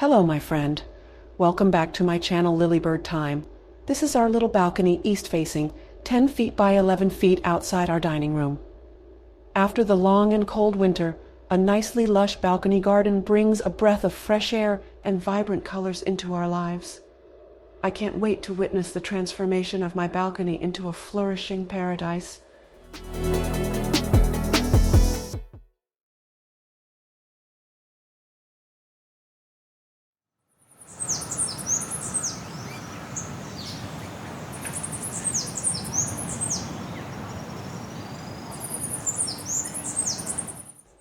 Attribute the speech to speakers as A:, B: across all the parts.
A: Hello, my friend. Welcome back to my channel, Lilybird Time. This is our little balcony, east-facing, 10 feet by 11 feet outside our dining room. After the long and cold winter, a nicely lush balcony garden brings a breath of fresh air and vibrant colors into our lives. I can't wait to witness the transformation of my balcony into a flourishing paradise.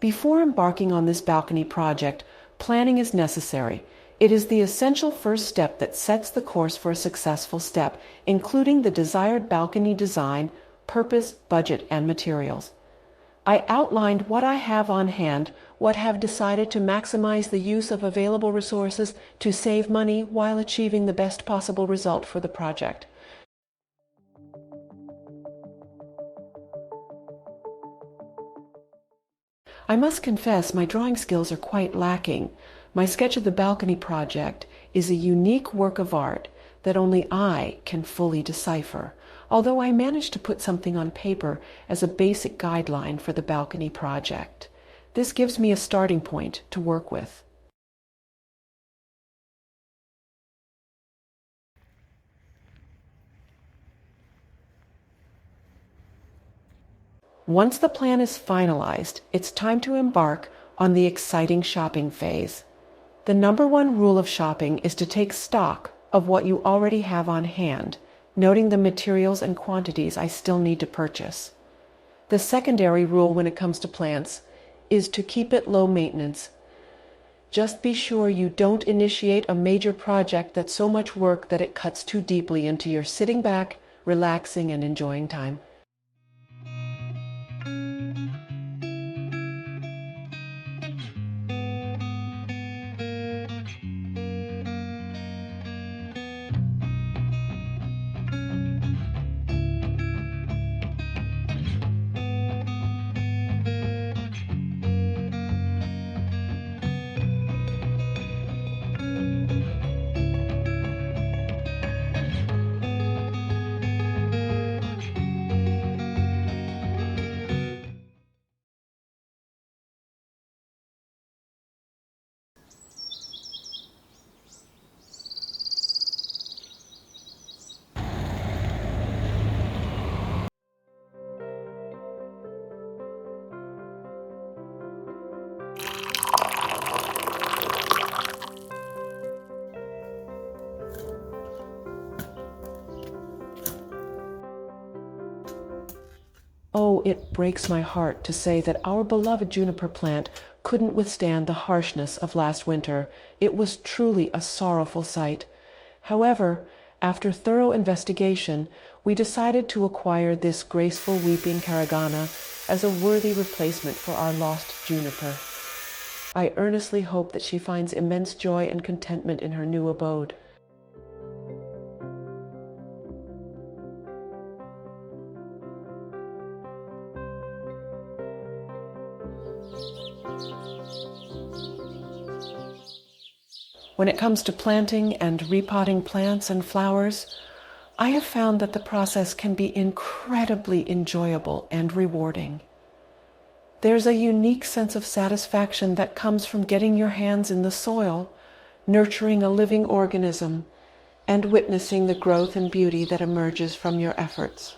A: Before embarking on this balcony project, planning is necessary. It is the essential first step that sets the course for a successful step, including the desired balcony design, purpose, budget, and materials. I outlined what I have on hand, what have decided to maximize the use of available resources to save money while achieving the best possible result for the project. I must confess my drawing skills are quite lacking. My sketch of the balcony project is a unique work of art that only I can fully decipher, although I managed to put something on paper as a basic guideline for the balcony project. This gives me a starting point to work with. Once the plan is finalized, it's time to embark on the exciting shopping phase. The number one rule of shopping is to take stock of what you already have on hand, noting the materials and quantities I still need to purchase. The secondary rule when it comes to plants is to keep it low maintenance. Just be sure you don't initiate a major project that's so much work that it cuts too deeply into your sitting back, relaxing, and enjoying time. Oh, it breaks my heart to say that our beloved juniper plant couldn't withstand the harshness of last winter. It was truly a sorrowful sight. However, after thorough investigation, we decided to acquire this graceful weeping caragana as a worthy replacement for our lost juniper. I earnestly hope that she finds immense joy and contentment in her new abode. When it comes to planting and repotting plants and flowers, I have found that the process can be incredibly enjoyable and rewarding. There's a unique sense of satisfaction that comes from getting your hands in the soil, nurturing a living organism, and witnessing the growth and beauty that emerges from your efforts.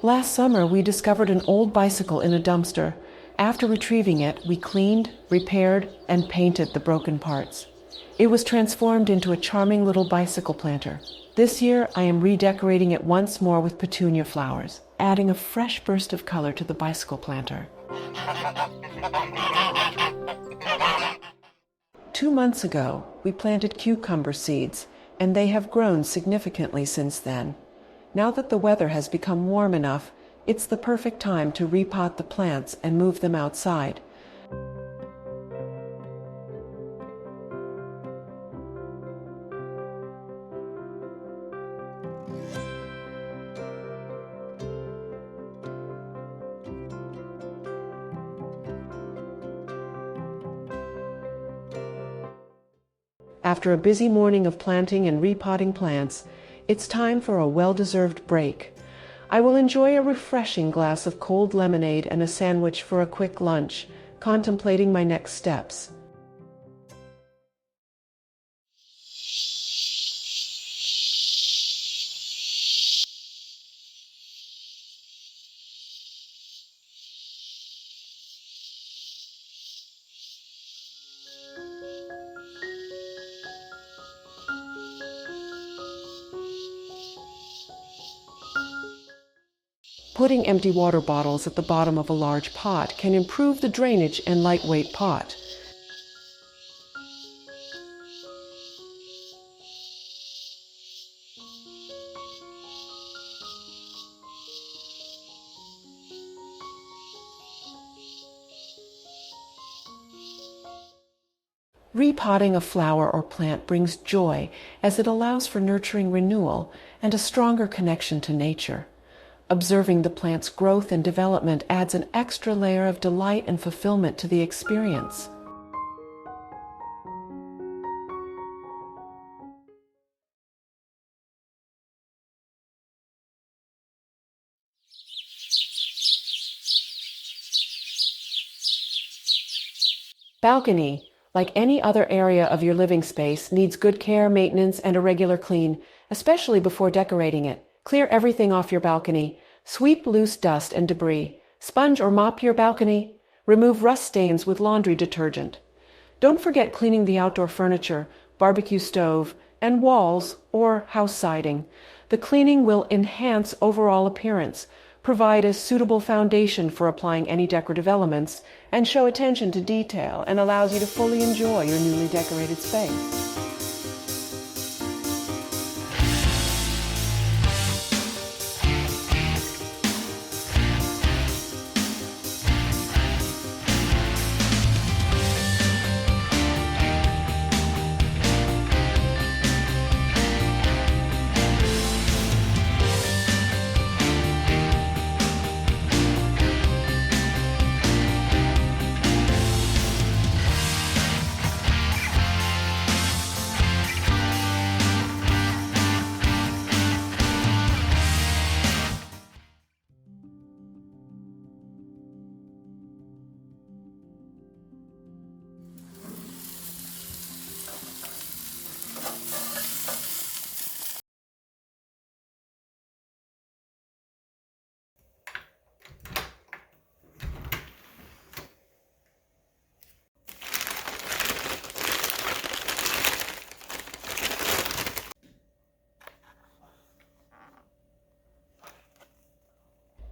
A: Last summer, we discovered an old bicycle in a dumpster. After retrieving it, we cleaned, repaired, and painted the broken parts. It was transformed into a charming little bicycle planter. This year, I am redecorating it once more with petunia flowers, adding a fresh burst of color to the bicycle planter. 2 months ago, we planted cucumber seeds, and they have grown significantly since then. Now that the weather has become warm enough, it's the perfect time to repot the plants and move them outside. After a busy morning of planting and repotting plants, it's time for a well-deserved break. I will enjoy a refreshing glass of cold lemonade and a sandwich for a quick lunch, contemplating my next steps. Putting empty water bottles at the bottom of a large pot can improve the drainage and lightweight pot. Repotting a flower or plant brings joy as it allows for nurturing renewal and a stronger connection to nature. Observing the plant's growth and development adds an extra layer of delight and fulfillment to the experience. Balcony, like any other area of your living space, needs good care, maintenance, and a regular clean, especially before decorating it. Clear everything off your balcony. Sweep loose dust and debris. Sponge or mop your balcony. Remove rust stains with laundry detergent. Don't forget cleaning the outdoor furniture, barbecue stove, and walls or house siding. The cleaning will enhance overall appearance, provide a suitable foundation for applying any decorative elements, and show attention to detail and allows you to fully enjoy your newly decorated space.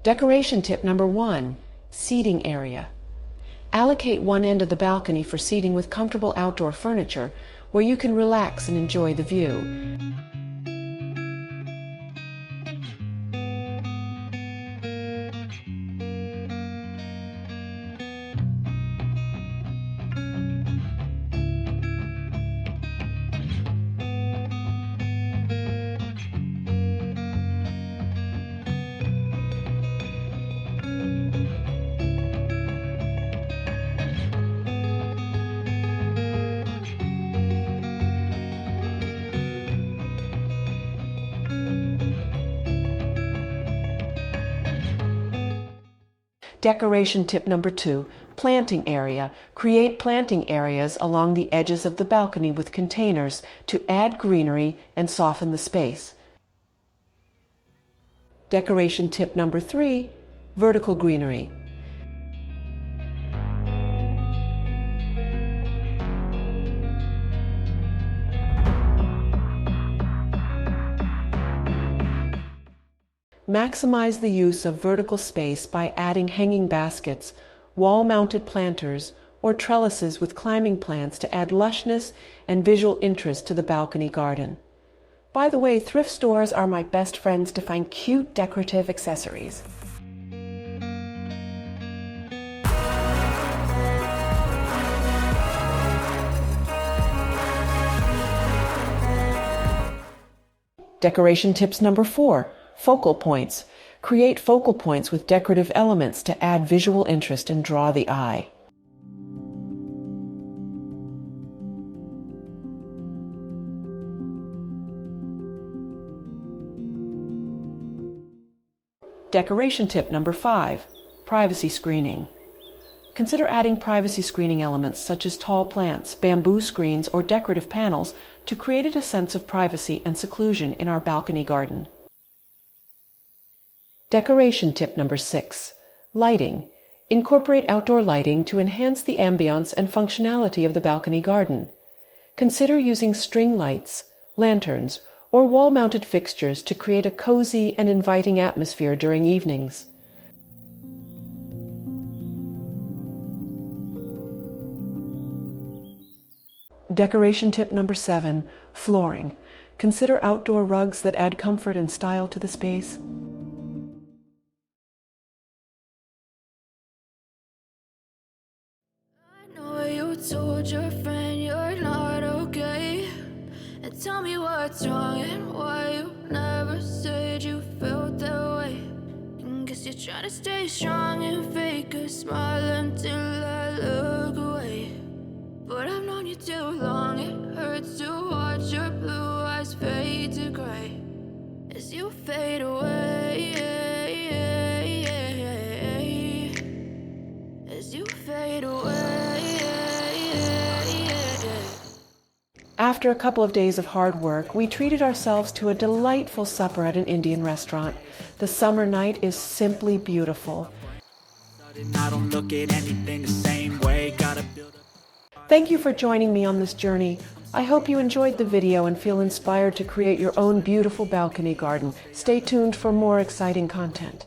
A: Decoration tip number 1, seating area. Allocate one end of the balcony for seating with comfortable outdoor furniture where you can relax and enjoy the view. Decoration tip number 2, planting area. Create planting areas along the edges of the balcony with containers to add greenery and soften the space. Decoration tip number 3, vertical greenery. Maximize the use of vertical space by adding hanging baskets, wall-mounted planters, or trellises with climbing plants to add lushness and visual interest to the balcony garden. By the way, thrift stores are my best friends to find cute decorative accessories. Decoration tips number 4. Focal points. Create focal points with decorative elements to add visual interest and draw the eye. Decoration tip number 5, privacy screening. Consider adding privacy screening elements such as tall plants, bamboo screens, or decorative panels to create a sense of privacy and seclusion in our balcony garden. Decoration tip number 6, lighting. Incorporate outdoor lighting to enhance the ambiance and functionality of the balcony garden. Consider using string lights, lanterns, or wall-mounted fixtures to create a cozy and inviting atmosphere during evenings. Decoration tip number 7, flooring. Consider outdoor rugs that add comfort and style to the space.
B: I know you told your friend you're not okay, and tell me what's wrong and why you never said you felt that way. And guess you're trying to stay strong and fake a smile until I look away. But I've known you too long, it hurts to watch your blue eyes fade to gray as you fade away, as you fade away.
A: After a couple of days of hard work, we treated ourselves to a delightful supper at an Indian restaurant. The summer night is simply beautiful.
C: I don't look at anything the same way. Gotta build up.
A: Thank you for joining me on this journey. I hope you enjoyed the video and feel inspired to create your own beautiful balcony garden. Stay tuned for more exciting content.